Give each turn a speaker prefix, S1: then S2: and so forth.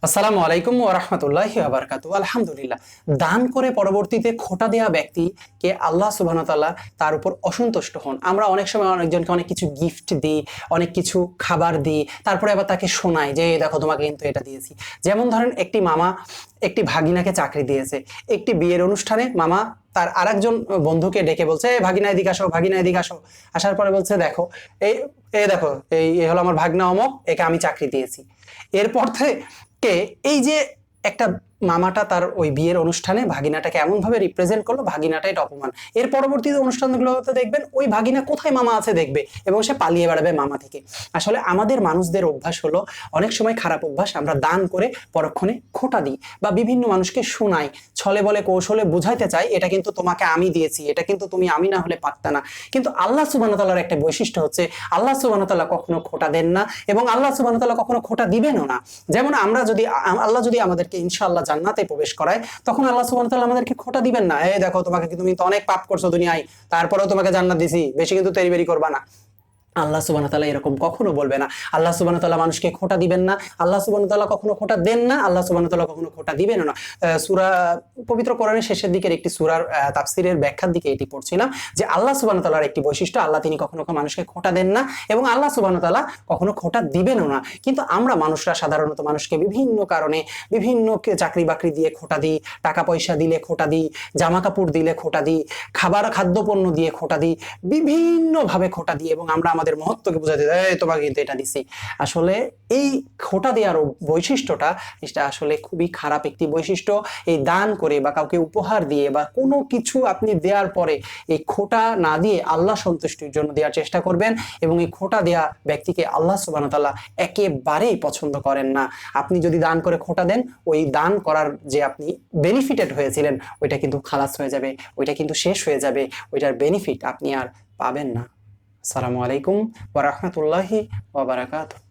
S1: আসসালামু আলাইকুম ওয়া রাহমাতুল্লাহি ওয়া বারাকাতুহু। আলহামদুলিল্লাহ, দান করে পরবর্তীতে খোঁটা দেয়া ব্যক্তিকে আল্লাহ সুবহানাহু ওয়া তাআলা তার উপর অসন্তুষ্ট হন। আমরা অনেক সময় অনেকজনকে অনেক কিছু গিফট দিই, অনেক কিছু খাবার দিই, তারপরে আবার তাকে শোনাই যে এই দেখো তোমাকে কিন্তু এটা দিয়েছি। যেমন ধরেন একটি মামা একটি ভাগিনাকে চাকরি দিয়েছে। একটি বিয়ের অনুষ্ঠানে মামা তার আরেকজন বন্ধুকে ডেকে বলছে, "এই ভাগিনা এদিকে আসো, ভাগিনা এদিকে আসো।" আসার পরে বলছে, "দেখো এই এই দেখো এই হলো আমার ভাগনা অমক, একে আমি চাকরি দিয়েছি।" এরপর থেকে এই যে একটা মামাটা তার ওই বিয়ের অনুষ্ঠানে ভাগিনাটাকে এমন ভাবে রিপ্রেজেন্ট করলো, ভাগিনাটা এটা অপমান। এর পরবর্তীতে অনুষ্ঠানগুলোতে দেখবেন ওই ভাগিনা কোথায় মামা আছে দেখবে এবং সে পালিয়ে বেড়াবে মামা থেকে। আসলে আমাদের মানুষদের অভ্যাস হলো, অনেক সময় খারাপ অভ্যাস, আমরা দান করে পরক্ষণে খোঁটা দিই বা বিভিন্ন মানুষকে শোনাই, ছলে বলে কৌশলে বুঝাইতে চাই এটা কিন্তু তোমাকে আমি দিয়েছি, এটা কিন্তু তুমি আমি না হলে পারতা না। কিন্তু আল্লাহ সুবহানাহু ওয়া তাআলার একটা বৈশিষ্ট্য হচ্ছে আল্লাহ সুবহানাহু ওয়া তাআলা কখনো খোঁটা দেন না এবং আল্লাহ সুবহানাহু ওয়া তাআলা কখনো খোঁটা দিবেনও না। যেমন আমরা যদি আল্লাহ যদি আমাদেরকে ইনশাআল্লাহ জান্নাতে প্রবেশ করায়, তখন আল্লাহ সুবহানাহু ওয়া তাআলা আমাদেরকে খোঁটা দিবেন না, এই দেখো তোমাকে তুমি তো অনেক পাপ করছো দুনিয়ায়, তারপরেও তোমাকে জান্নাত দিছি, বেশি কিন্তু তেড়িবেড়ি করবা না। আল্লাহ সুবহানাহু ওয়া তাআলা এরকম কখনো বলবে না। আল্লাহ সুবহানাহু ওয়া তাআলা মানুষকে খোঁটা দিবেন না, আল্লাহ সুবহানাহু ওয়া তাআলা কখনো খোঁটা দেন না, আল্লাহ সুবহানাহু ওয়া তাআলা কখনো খোঁটা দিবেনও না। সূরা পবিত্র কোরআনের শেষের দিকের একটি সূরার তাফসীরের ব্যাখ্যার দিকে এটি পড়ছিলাম যে আল্লাহ সুবহানাহু ওয়া তাআলার একটি বৈশিষ্ট্য, আল্লাহ তিনি কখনো মানুষকে খোঁটা দেন না এবং আল্লাহ সুবহানাহু ওয়া তাআলা কখনো খোঁটা দিবেনও না। কিন্তু আমরা মানুষরা সাধারণত মানুষকে বিভিন্ন কারণে বিভিন্ন চাকরি বাকরি দিয়ে খোঁটা দিই, টাকা পয়সা দিলে খোঁটা দিই, জামা কাপড় দিলে খোঁটা দিই, খাদ্যপণ্য দিয়ে খোঁটা দিই, বিভিন্নভাবে খোঁটা দিই এবং আমরা আমাদের মহত্বকে বোঝাতে এই তোমাকে কিন্তু এটা দিছি। আসলে এই খোঁটা দেওয়ার বৈশিষ্ট্যটা, এটা আসলে খুবই খারাপ একটি বৈশিষ্ট্য। এই দান করে বা কাউকে উপহার দিয়ে বা কোনো কিছু আপনি দেওয়ার পরে এই খোঁটা না দিয়ে আল্লাহ সন্তুষ্টির জন্য দেওয়ার চেষ্টা করবেন এবং এই খোঁটা দেওয়া ব্যক্তিকে আল্লাহ সুবহানাহু ওয়া তাআলা একেবারেই পছন্দ করেন না। আপনি যদি দান করে খোঁটা দেন, ওই দান করার যে আপনি বেনিফিটেড হয়েছিলেন ওইটা কিন্তু খালাস হয়ে যাবে, ওইটা কিন্তু শেষ হয়ে যাবে, ওইটার বেনিফিট আপনি আর পাবেন না। আসসালামু আলাইকুম ওয়া রাহমাতুল্লাহি ওয়া বারাকাতুহু।